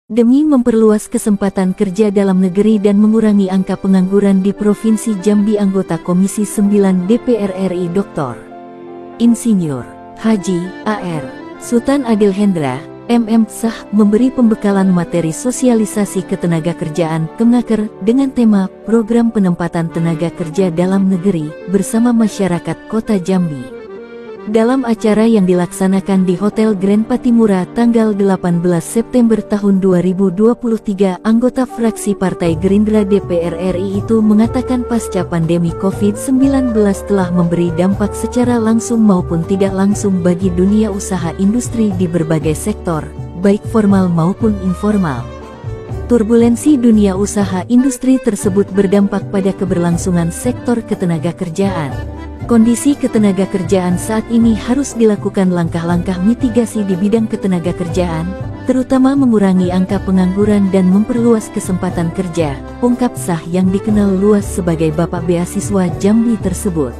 Demi memperluas kesempatan kerja dalam negeri dan mengurangi angka pengangguran di Provinsi Jambi, anggota Komisi 9 DPR RI Dr. Insinyur Haji A.R. Sultan Adil Hendra, MM Sah, memberi pembekalan materi sosialisasi ketenagakerjaan Kemnaker dengan tema Program Penempatan Tenaga Kerja Dalam Negeri bersama masyarakat Kota Jambi. Dalam acara yang dilaksanakan di Hotel Grand Patimura tanggal 18 September tahun 2023, anggota fraksi Partai Gerindra DPR RI itu mengatakan pasca pandemi COVID-19 telah memberi dampak secara langsung maupun tidak langsung bagi dunia usaha industri di berbagai sektor, baik formal maupun informal. Turbulensi dunia usaha industri tersebut berdampak pada keberlangsungan sektor ketenagakerjaan. Kondisi ketenagakerjaan saat ini harus dilakukan langkah-langkah mitigasi di bidang ketenagakerjaan, terutama mengurangi angka pengangguran dan memperluas kesempatan kerja, ungkap Sah yang dikenal luas sebagai Bapak Beasiswa Jambi tersebut.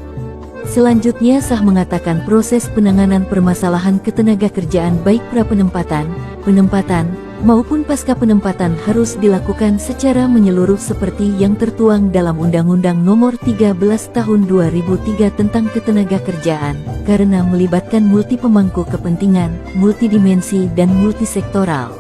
Selanjutnya Sah mengatakan proses penanganan permasalahan ketenagakerjaan baik pra-penempatan, penempatan, maupun pasca penempatan harus dilakukan secara menyeluruh seperti yang tertuang dalam Undang-Undang Nomor 13 Tahun 2003 tentang Ketenagakerjaan, karena melibatkan multi pemangku kepentingan, multidimensi dan multisektoral.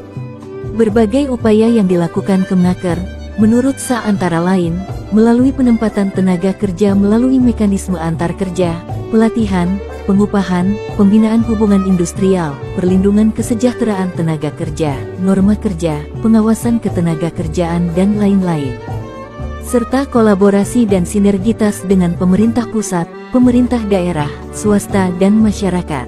Berbagai upaya yang dilakukan Kemnaker, menurut Sah antara lain, melalui penempatan tenaga kerja melalui mekanisme antar kerja, pelatihan, pengupahan, pembinaan hubungan industrial, perlindungan kesejahteraan tenaga kerja, norma kerja, pengawasan ketenagakerjaan dan lain-lain. Serta kolaborasi dan sinergitas dengan pemerintah pusat, pemerintah daerah, swasta dan masyarakat.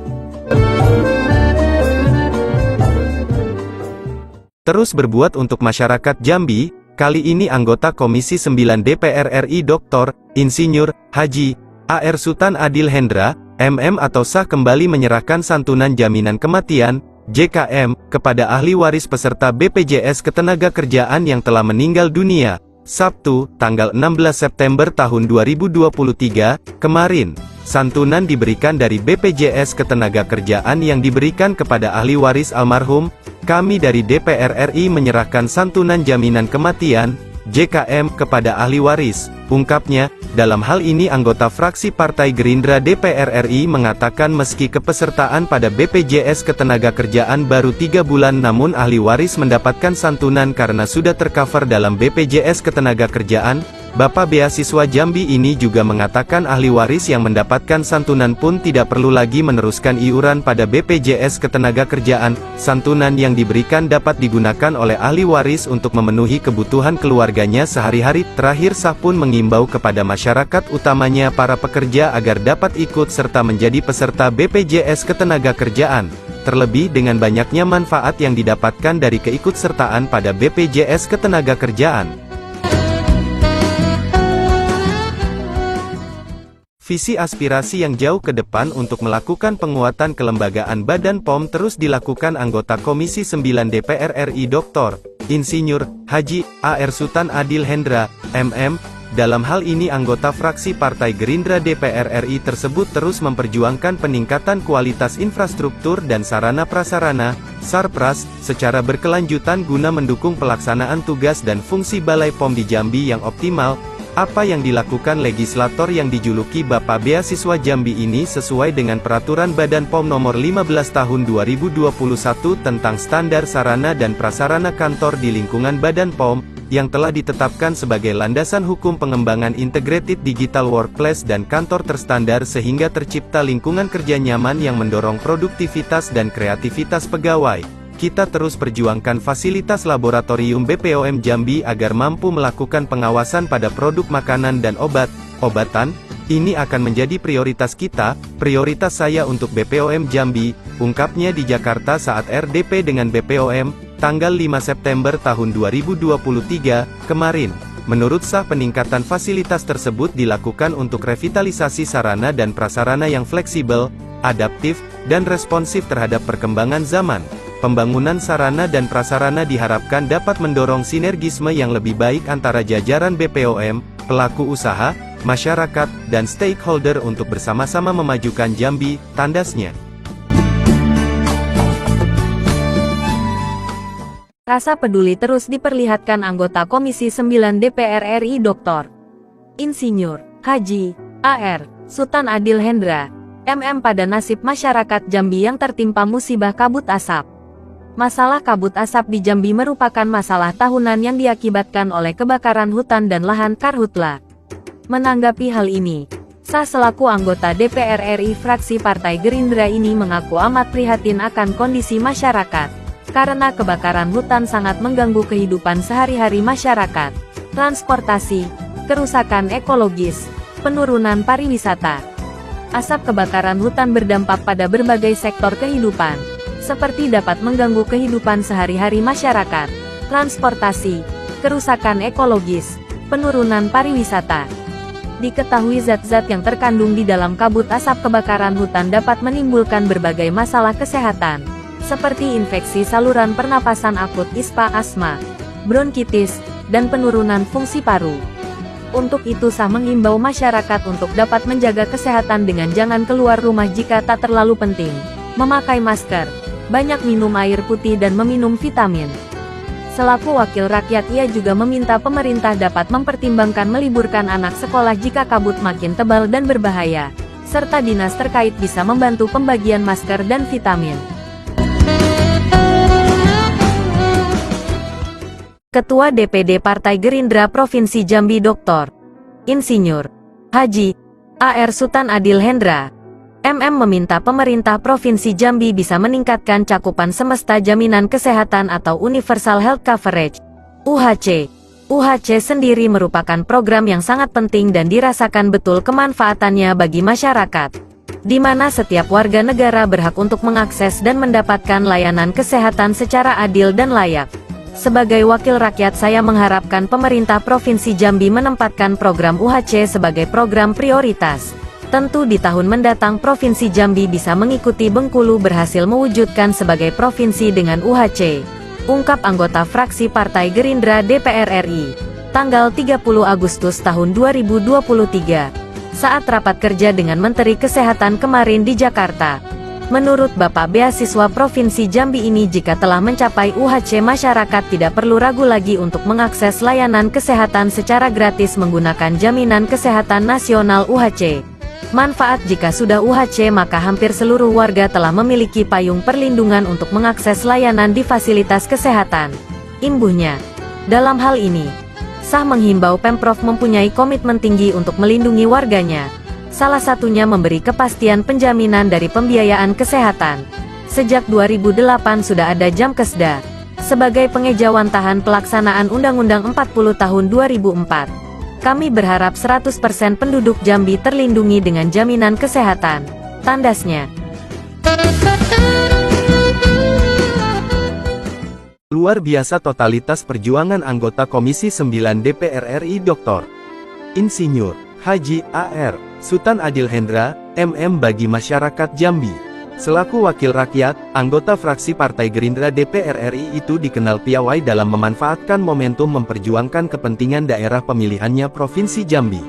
Terus berbuat untuk masyarakat Jambi, kali ini anggota Komisi 9 DPR RI Dr. Insinyur Haji A.R. Sultan Adil Hendra, MM atau Sah kembali menyerahkan santunan jaminan kematian, JKM, kepada ahli waris peserta BPJS Ketenagakerjaan yang telah meninggal dunia, Sabtu, tanggal 16 September tahun 2023, kemarin. Santunan diberikan dari BPJS Ketenagakerjaan yang diberikan kepada ahli waris almarhum. Kami dari DPR RI menyerahkan santunan jaminan kematian, JKM, kepada ahli waris, ungkapnya. Dalam hal ini anggota fraksi Partai Gerindra DPR RI mengatakan meski kepesertaan pada BPJS Ketenagakerjaan baru 3 bulan namun ahli waris mendapatkan santunan karena sudah tercover dalam BPJS Ketenagakerjaan. Bapak Beasiswa Jambi ini juga mengatakan ahli waris yang mendapatkan santunan pun tidak perlu lagi meneruskan iuran pada BPJS Ketenagakerjaan. Santunan yang diberikan dapat digunakan oleh ahli waris untuk memenuhi kebutuhan keluarganya sehari-hari. Terakhir Sah pun mengimbau kepada masyarakat utamanya para pekerja agar dapat ikut serta menjadi peserta BPJS Ketenagakerjaan. Terlebih dengan banyaknya manfaat yang didapatkan dari keikutsertaan pada BPJS Ketenagakerjaan. Visi aspirasi yang jauh ke depan untuk melakukan penguatan kelembagaan Badan POM terus dilakukan anggota Komisi 9 DPR RI Dr. Insinyur Haji A.R. Sultan Adil Hendra, MM. Dalam hal ini anggota fraksi Partai Gerindra DPR RI tersebut terus memperjuangkan peningkatan kualitas infrastruktur dan sarana prasarana, Sarpras, secara berkelanjutan guna mendukung pelaksanaan tugas dan fungsi Balai POM di Jambi yang optimal. Apa yang dilakukan legislator yang dijuluki Bapak Beasiswa Jambi ini sesuai dengan Peraturan Badan POM Nomor 15 Tahun 2021 tentang Standar Sarana dan Prasarana Kantor di Lingkungan Badan POM, yang telah ditetapkan sebagai landasan hukum pengembangan Integrated Digital Workplace dan kantor terstandar sehingga tercipta lingkungan kerja nyaman yang mendorong produktivitas dan kreativitas pegawai. Kita terus perjuangkan fasilitas laboratorium BPOM Jambi agar mampu melakukan pengawasan pada produk makanan dan obat-obatan. Ini akan menjadi prioritas kita, prioritas saya untuk BPOM Jambi, ungkapnya di Jakarta saat RDP dengan BPOM, tanggal 5 September tahun 2023, kemarin. Menurut Sah peningkatan fasilitas tersebut dilakukan untuk revitalisasi sarana dan prasarana yang fleksibel, adaptif, dan responsif terhadap perkembangan zaman. Pembangunan sarana dan prasarana diharapkan dapat mendorong sinergisme yang lebih baik antara jajaran BPOM, pelaku usaha, masyarakat, dan stakeholder untuk bersama-sama memajukan Jambi, tandasnya. Rasa peduli terus diperlihatkan anggota Komisi 9 DPR RI Dr. Insinyur Haji A.R. Sutan Adil Hendra, MM pada nasib masyarakat Jambi yang tertimpa musibah kabut asap. Masalah kabut asap di Jambi merupakan masalah tahunan yang diakibatkan oleh kebakaran hutan dan lahan karhutla. Menanggapi hal ini, Sah selaku anggota DPR RI fraksi Partai Gerindra ini mengaku amat prihatin akan kondisi masyarakat, karena kebakaran hutan sangat mengganggu kehidupan sehari-hari masyarakat, transportasi, kerusakan ekologis, penurunan pariwisata. Asap kebakaran hutan berdampak pada berbagai sektor kehidupan, seperti dapat mengganggu kehidupan sehari-hari masyarakat, transportasi, kerusakan ekologis, penurunan pariwisata. Diketahui zat-zat yang terkandung di dalam kabut asap kebakaran hutan dapat menimbulkan berbagai masalah kesehatan, seperti infeksi saluran pernapasan akut ISPA asma, bronkitis, dan penurunan fungsi paru. Untuk itu Sah mengimbau masyarakat untuk dapat menjaga kesehatan dengan jangan keluar rumah jika tak terlalu penting, memakai masker, banyak minum air putih dan meminum vitamin. Selaku wakil rakyat ia juga meminta pemerintah dapat mempertimbangkan meliburkan anak sekolah jika kabut makin tebal dan berbahaya, serta dinas terkait bisa membantu pembagian masker dan vitamin. Ketua DPD Partai Gerindra Provinsi Jambi Dr. Insinyur Haji A.R. Sutan Adil Hendra, MM meminta pemerintah Provinsi Jambi bisa meningkatkan cakupan semesta jaminan kesehatan atau Universal Health Coverage, UHC. UHC sendiri merupakan program yang sangat penting dan dirasakan betul kemanfaatannya bagi masyarakat, di mana setiap warga negara berhak untuk mengakses dan mendapatkan layanan kesehatan secara adil dan layak. Sebagai wakil rakyat saya mengharapkan pemerintah Provinsi Jambi menempatkan program UHC sebagai program prioritas. Tentu di tahun mendatang Provinsi Jambi bisa mengikuti Bengkulu berhasil mewujudkan sebagai provinsi dengan UHC. Ungkap anggota fraksi Partai Gerindra DPR RI, tanggal 30 Agustus tahun 2023, saat rapat kerja dengan Menteri Kesehatan kemarin di Jakarta. Menurut Bapak Beasiswa Provinsi Jambi ini jika telah mencapai UHC masyarakat tidak perlu ragu lagi untuk mengakses layanan kesehatan secara gratis menggunakan Jaminan Kesehatan Nasional UHC. Manfaat jika sudah UHC maka hampir seluruh warga telah memiliki payung perlindungan untuk mengakses layanan di fasilitas kesehatan. Imbuhnya, dalam hal ini, Sah menghimbau Pemprov mempunyai komitmen tinggi untuk melindungi warganya. Salah satunya memberi kepastian penjaminan dari pembiayaan kesehatan. Sejak 2008 sudah ada Jamkesda, sebagai pengejawantahan pelaksanaan Undang-Undang 40 tahun 2004. Kami berharap 100% penduduk Jambi terlindungi dengan jaminan kesehatan, tandasnya. Luar biasa totalitas perjuangan anggota Komisi 9 DPR RI Dr. Insinyur Haji A.R. Sutan Adil Hendra, MM bagi masyarakat Jambi. Selaku wakil rakyat, anggota fraksi Partai Gerindra DPR RI itu dikenal piawai dalam memanfaatkan momentum memperjuangkan kepentingan daerah pemilihannya Provinsi Jambi.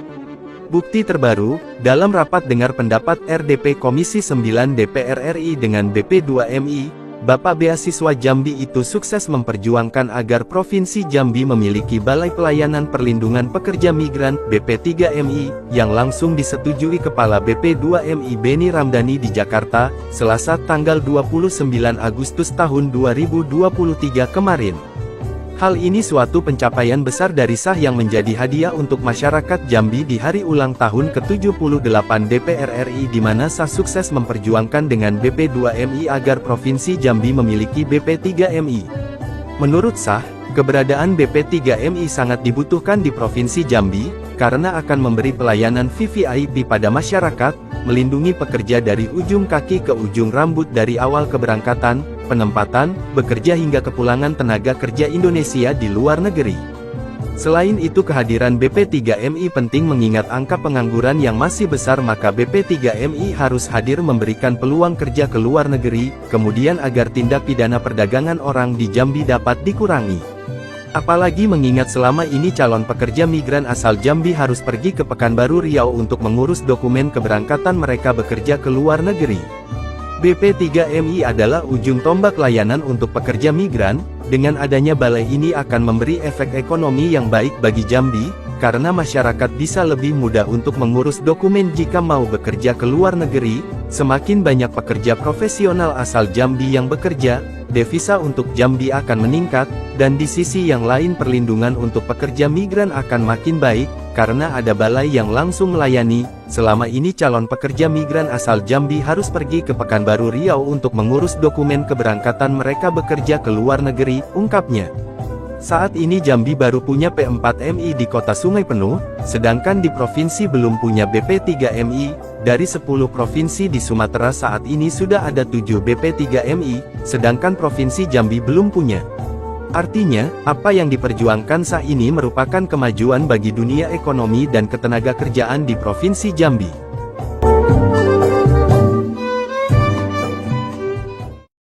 Bukti terbaru, dalam rapat dengar pendapat RDP Komisi 9 DPR RI dengan BP2MI, Bapak Beasiswa Jambi itu sukses memperjuangkan agar Provinsi Jambi memiliki Balai Pelayanan Perlindungan Pekerja Migran (BP3MI) yang langsung disetujui Kepala BP2MI Beni Ramdhani di Jakarta, Selasa tanggal 29 Agustus tahun 2023 kemarin. Hal ini suatu pencapaian besar dari Sah yang menjadi hadiah untuk masyarakat Jambi di hari ulang tahun ke-78 DPR RI di mana Sah sukses memperjuangkan dengan BP2MI agar Provinsi Jambi memiliki BP3MI. Menurut Sah, keberadaan BP3MI sangat dibutuhkan di Provinsi Jambi, karena akan memberi pelayanan VVIP pada masyarakat, melindungi pekerja dari ujung kaki ke ujung rambut dari awal keberangkatan, penempatan, bekerja hingga kepulangan tenaga kerja Indonesia di luar negeri. Selain itu kehadiran BP3MI penting mengingat angka pengangguran yang masih besar maka BP3MI harus hadir memberikan peluang kerja ke luar negeri, kemudian agar tindak pidana perdagangan orang di Jambi dapat dikurangi. Apalagi mengingat selama ini calon pekerja migran asal Jambi harus pergi ke Pekanbaru Riau untuk mengurus dokumen keberangkatan mereka bekerja ke luar negeri. BP3MI adalah ujung tombak layanan untuk pekerja migran. Dengan adanya balai ini akan memberi efek ekonomi yang baik bagi Jambi, karena masyarakat bisa lebih mudah untuk mengurus dokumen jika mau bekerja ke luar negeri. Semakin banyak pekerja profesional asal Jambi yang bekerja, devisa untuk Jambi akan meningkat, dan di sisi yang lain perlindungan untuk pekerja migran akan makin baik, karena ada balai yang langsung melayani. Selama ini calon pekerja migran asal Jambi harus pergi ke Pekanbaru Riau untuk mengurus dokumen keberangkatan mereka bekerja ke luar negeri, ungkapnya. Saat ini Jambi baru punya P4MI di kota Sungai Penuh, sedangkan di provinsi belum punya BP3MI. Dari 10 provinsi di Sumatera saat ini sudah ada 7 BP3MI, sedangkan provinsi Jambi belum punya. Artinya, apa yang diperjuangkan saat ini merupakan kemajuan bagi dunia ekonomi dan ketenagakerjaan di Provinsi Jambi.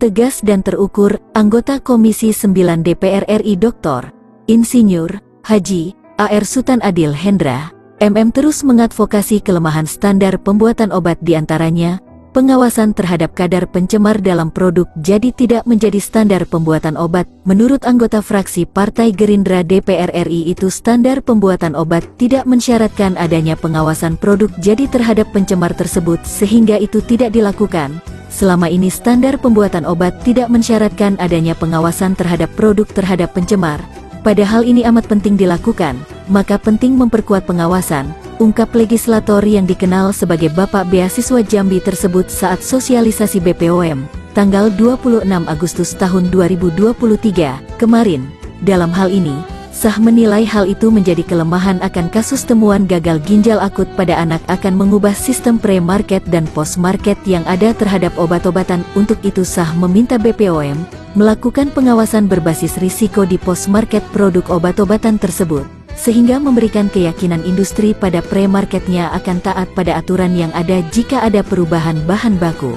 Tegas dan terukur, anggota Komisi 9 DPR RI Dr. Insinyur Haji A.R. Sutan Adil Hendra, MM terus mengadvokasi kelemahan standar pembuatan obat diantaranya, pengawasan terhadap kadar pencemar dalam produk jadi tidak menjadi standar pembuatan obat. Menurut anggota fraksi Partai Gerindra DPR RI itu standar pembuatan obat tidak mensyaratkan adanya pengawasan produk jadi terhadap pencemar tersebut sehingga itu tidak dilakukan. Selama ini standar pembuatan obat tidak mensyaratkan adanya pengawasan terhadap produk terhadap pencemar. Padahal ini amat penting dilakukan, maka penting memperkuat pengawasan, ungkap legislator yang dikenal sebagai Bapak Beasiswa Jambi tersebut saat sosialisasi BPOM, tanggal 26 Agustus tahun 2023, kemarin. Dalam hal ini, Sah menilai hal itu menjadi kelemahan akan kasus temuan gagal ginjal akut pada anak akan mengubah sistem pre-market dan post-market yang ada terhadap obat-obatan. Untuk itu Sah meminta BPOM melakukan pengawasan berbasis risiko di post-market produk obat-obatan tersebut, sehingga memberikan keyakinan industri pada pre-marketnya akan taat pada aturan yang ada jika ada perubahan bahan baku.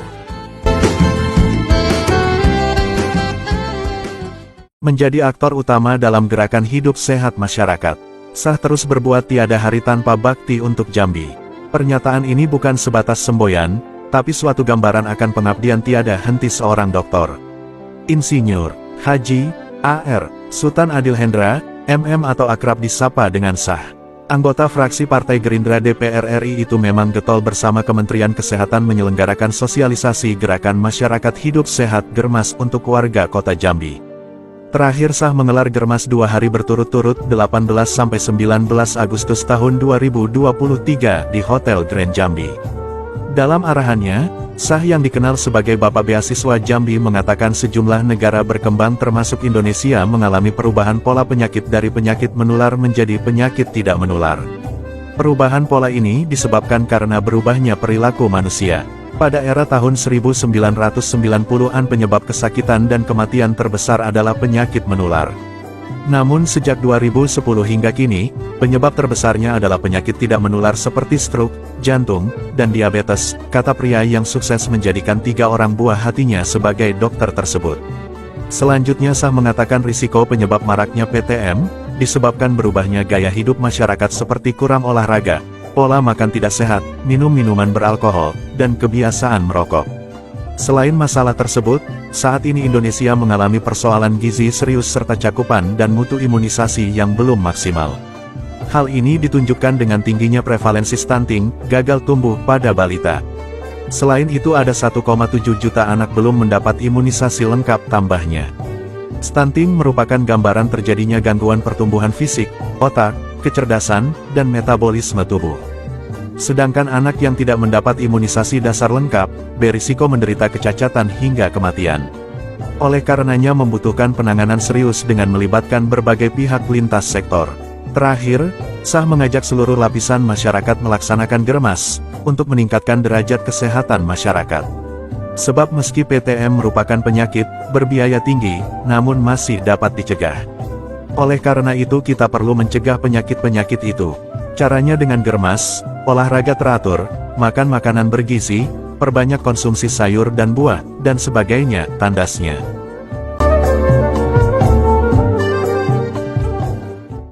Menjadi aktor utama dalam gerakan hidup sehat masyarakat, Sah terus berbuat tiada hari tanpa bakti untuk Jambi. Pernyataan ini bukan sebatas semboyan, tapi suatu gambaran akan pengabdian tiada henti seorang doktor. Insinyur Haji A.R. Sutan Adil Hendra, MM atau akrab disapa dengan Sah, anggota fraksi Partai Gerindra DPR RI itu memang getol bersama Kementerian Kesehatan menyelenggarakan sosialisasi gerakan masyarakat hidup sehat Germas untuk warga kota Jambi. Terakhir Sah mengelar Germas 2 hari berturut-turut 18–19 Agustus tahun 2023 di Hotel Grand Jambi. Dalam arahannya, Sah yang dikenal sebagai Bapak Beasiswa Jambi mengatakan sejumlah negara berkembang termasuk Indonesia mengalami perubahan pola penyakit dari penyakit menular menjadi penyakit tidak menular. Perubahan pola ini disebabkan karena berubahnya perilaku manusia. Pada era tahun 1990-an penyebab kesakitan dan kematian terbesar adalah penyakit menular. Namun sejak 2010 hingga kini, penyebab terbesarnya adalah penyakit tidak menular seperti stroke, jantung, dan diabetes, kata pria yang sukses menjadikan 3 orang buah hatinya sebagai dokter tersebut. Selanjutnya Sah mengatakan risiko penyebab maraknya PTM, disebabkan berubahnya gaya hidup masyarakat seperti kurang olahraga, pola makan tidak sehat, minum minuman beralkohol, dan kebiasaan merokok. Selain masalah tersebut, saat ini Indonesia mengalami persoalan gizi serius serta cakupan dan mutu imunisasi yang belum maksimal. Hal ini ditunjukkan dengan tingginya prevalensi stunting, gagal tumbuh pada balita. Selain itu ada 1,7 juta anak belum mendapat imunisasi lengkap tambahnya. Stunting merupakan gambaran terjadinya gangguan pertumbuhan fisik, otak, kecerdasan, dan metabolisme tubuh. Sedangkan anak yang tidak mendapat imunisasi dasar lengkap, berisiko menderita kecacatan hingga kematian. Oleh karenanya membutuhkan penanganan serius dengan melibatkan berbagai pihak lintas sektor. Terakhir, Sah mengajak seluruh lapisan masyarakat melaksanakan Germas, untuk meningkatkan derajat kesehatan masyarakat. Sebab meski PTM merupakan penyakit, berbiaya tinggi, namun masih dapat dicegah. Oleh karena itu kita perlu mencegah penyakit-penyakit itu. Caranya dengan Germas, olahraga teratur, makan makanan bergizi, perbanyak konsumsi sayur dan buah, dan sebagainya, tandasnya.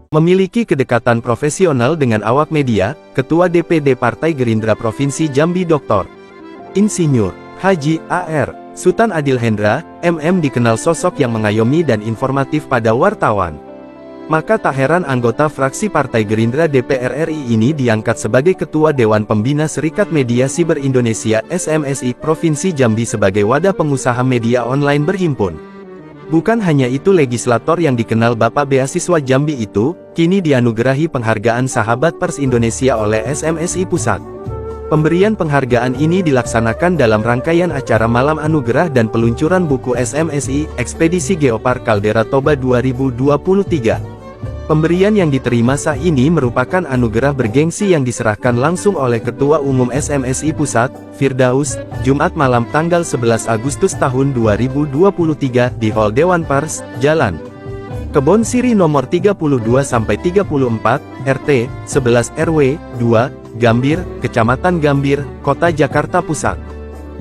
Memiliki kedekatan profesional dengan awak media, Ketua DPD Partai Gerindra Provinsi Jambi Dr. Insinyur Haji A.R. Sutan Adil Hendra, MM dikenal sosok yang mengayomi dan informatif pada wartawan. Maka tak heran anggota fraksi Partai Gerindra DPR RI ini diangkat sebagai Ketua Dewan Pembina Serikat Media Siber Indonesia SMSI Provinsi Jambi sebagai wadah pengusaha media online berhimpun. Bukan hanya itu, legislator yang dikenal Bapak Beasiswa Jambi itu, kini dianugerahi penghargaan Sahabat Pers Indonesia oleh SMSI Pusat. Pemberian penghargaan ini dilaksanakan dalam rangkaian acara Malam Anugerah dan peluncuran buku SMSI, Ekspedisi Geopark Caldera Toba 2023. Pemberian yang diterima saat ini merupakan anugerah bergengsi yang diserahkan langsung oleh Ketua Umum SMSI Pusat, Firdaus, Jumat malam tanggal 11 Agustus tahun 2023 di Hall Dewan Pers, Jalan Kebon Siri nomor 32-34, RT, 11 RW, 2, Gambir, Kecamatan Gambir, Kota Jakarta Pusat.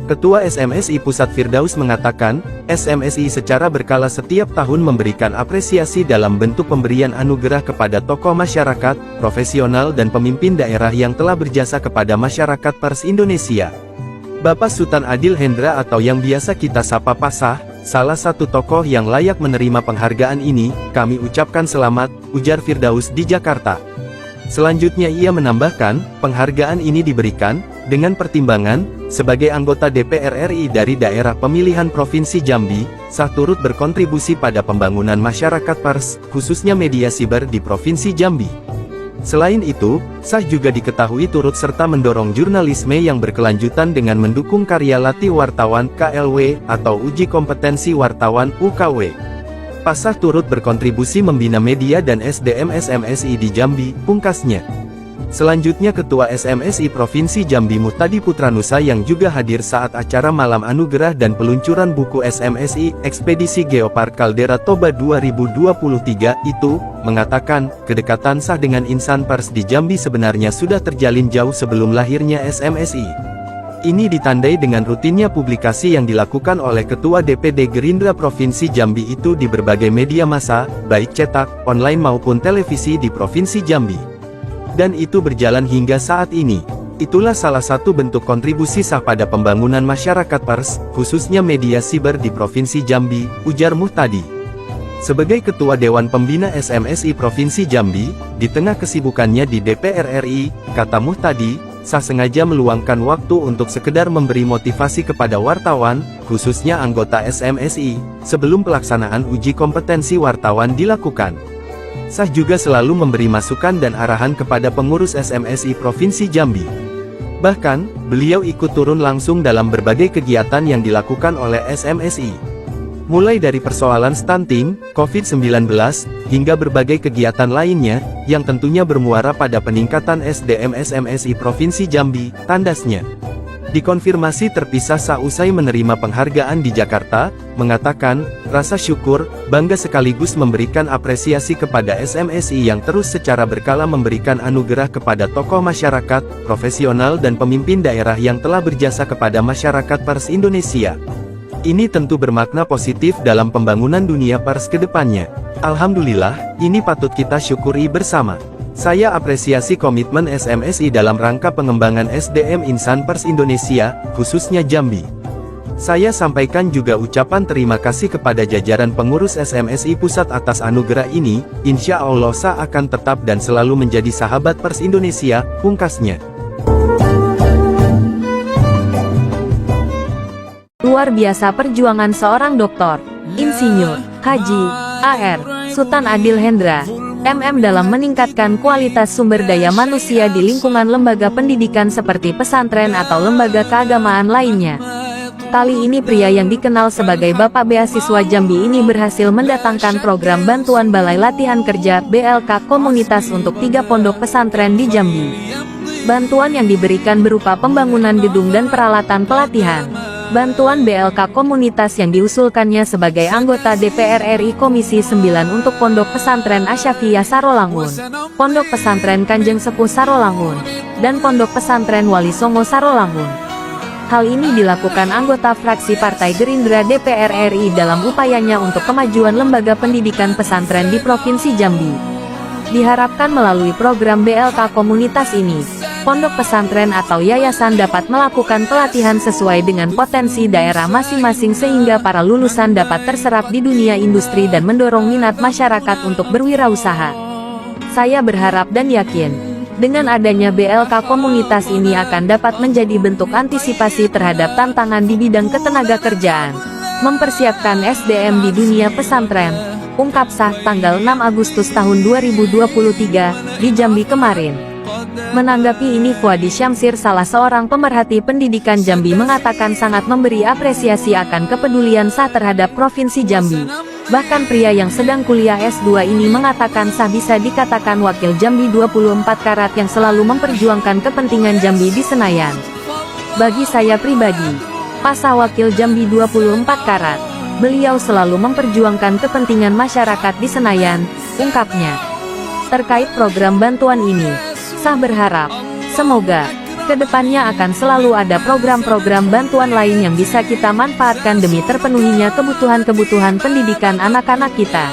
Ketua SMSI Pusat Firdaus mengatakan, SMSI secara berkala setiap tahun memberikan apresiasi dalam bentuk pemberian anugerah kepada tokoh masyarakat, profesional dan pemimpin daerah yang telah berjasa kepada masyarakat pers Indonesia. Bapak Sutan Adil Hendra atau yang biasa kita sapa Pasah, salah satu tokoh yang layak menerima penghargaan ini, kami ucapkan selamat, ujar Firdaus di Jakarta. Selanjutnya ia menambahkan, penghargaan ini diberikan, dengan pertimbangan, sebagai anggota DPR RI dari daerah pemilihan Provinsi Jambi, sah turut berkontribusi pada pembangunan masyarakat pers, khususnya media siber di Provinsi Jambi. Selain itu, sah juga diketahui turut serta mendorong jurnalisme yang berkelanjutan dengan mendukung karya latih wartawan KLW, atau uji kompetensi wartawan UKW. Pasah turut berkontribusi membina media dan SDM SMSI di Jambi, pungkasnya. Selanjutnya Ketua SMSI Provinsi Jambi Muhtadi Putranusa yang juga hadir saat acara Malam Anugerah dan peluncuran buku SMSI, Ekspedisi Geopark Caldera Toba 2023 itu, mengatakan, kedekatan sah dengan insan pers di Jambi sebenarnya sudah terjalin jauh sebelum lahirnya SMSI. Ini ditandai dengan rutinnya publikasi yang dilakukan oleh Ketua DPD Gerindra Provinsi Jambi itu di berbagai media massa, baik cetak, online maupun televisi di Provinsi Jambi. Dan itu berjalan hingga saat ini. Itulah salah satu bentuk kontribusi sah pada pembangunan masyarakat pers, khususnya media siber di Provinsi Jambi, ujar Muhtadi. Sebagai Ketua Dewan Pembina SMSI Provinsi Jambi, di tengah kesibukannya di DPR RI, kata Muhtadi, sah sengaja meluangkan waktu untuk sekedar memberi motivasi kepada wartawan, khususnya anggota SMSI, sebelum pelaksanaan uji kompetensi wartawan dilakukan. Sah juga selalu memberi masukan dan arahan kepada pengurus SMSI Provinsi Jambi. Bahkan, beliau ikut turun langsung dalam berbagai kegiatan yang dilakukan oleh SMSI. Mulai dari persoalan stunting, COVID-19, hingga berbagai kegiatan lainnya, yang tentunya bermuara pada peningkatan SDM SMSI Provinsi Jambi, tandasnya. Dikonfirmasi terpisah sausai menerima penghargaan di Jakarta, mengatakan, rasa syukur, bangga sekaligus memberikan apresiasi kepada SMSI yang terus secara berkala memberikan anugerah kepada tokoh masyarakat, profesional dan pemimpin daerah yang telah berjasa kepada masyarakat pers Indonesia. Ini tentu bermakna positif dalam pembangunan dunia pers ke depannya. Alhamdulillah, ini patut kita syukuri bersama. Saya apresiasi komitmen SMSI dalam rangka pengembangan SDM insan pers Indonesia, khususnya Jambi. Saya sampaikan juga ucapan terima kasih kepada jajaran pengurus SMSI Pusat atas anugerah ini, insya Allah sah akan tetap dan selalu menjadi sahabat pers Indonesia, pungkasnya. Luar biasa perjuangan seorang doktor, Insinyur, Haji, A.R. Sutan Adil Hendra, MM dalam meningkatkan kualitas sumber daya manusia di lingkungan lembaga pendidikan seperti pesantren atau lembaga keagamaan lainnya. Kali ini pria yang dikenal sebagai Bapak Beasiswa Jambi ini berhasil mendatangkan program bantuan Balai Latihan Kerja BLK Komunitas untuk 3 pondok pesantren di Jambi. Bantuan yang diberikan berupa pembangunan gedung dan peralatan pelatihan. Bantuan BLK Komunitas yang diusulkannya sebagai anggota DPR RI Komisi 9 untuk Pondok Pesantren Asyafiyah Sarolangun, Pondok Pesantren Kanjeng Sepuh Sarolangun, dan Pondok Pesantren Wali Songo Sarolangun. Hal ini dilakukan anggota fraksi Partai Gerindra DPR RI dalam upayanya untuk kemajuan lembaga pendidikan pesantren di Provinsi Jambi. Diharapkan melalui program BLK Komunitas ini, pondok pesantren atau yayasan dapat melakukan pelatihan sesuai dengan potensi daerah masing-masing sehingga para lulusan dapat terserap di dunia industri dan mendorong minat masyarakat untuk berwirausaha. Saya berharap dan yakin, dengan adanya BLK komunitas ini akan dapat menjadi bentuk antisipasi terhadap tantangan di bidang ketenagakerjaan, mempersiapkan SDM di dunia pesantren, ungkap Sah tanggal 6 Agustus tahun 2023, di Jambi kemarin. Menanggapi ini Fuadi Syamsir salah seorang pemerhati pendidikan Jambi mengatakan sangat memberi apresiasi akan kepedulian Sah terhadap Provinsi Jambi. Bahkan pria yang sedang kuliah S2 ini mengatakan Sah bisa dikatakan wakil Jambi 24 karat yang selalu memperjuangkan kepentingan Jambi di Senayan. Bagi saya pribadi, Pak Sah wakil Jambi 24 karat, beliau selalu memperjuangkan kepentingan masyarakat di Senayan, ungkapnya. Terkait program bantuan ini, Sah berharap, semoga kedepannya akan selalu ada program-program bantuan lain yang bisa kita manfaatkan demi terpenuhinya kebutuhan-kebutuhan pendidikan anak-anak kita.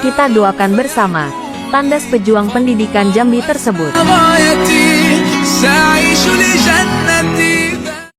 Kita doakan bersama, tandas pejuang pendidikan Jambi tersebut.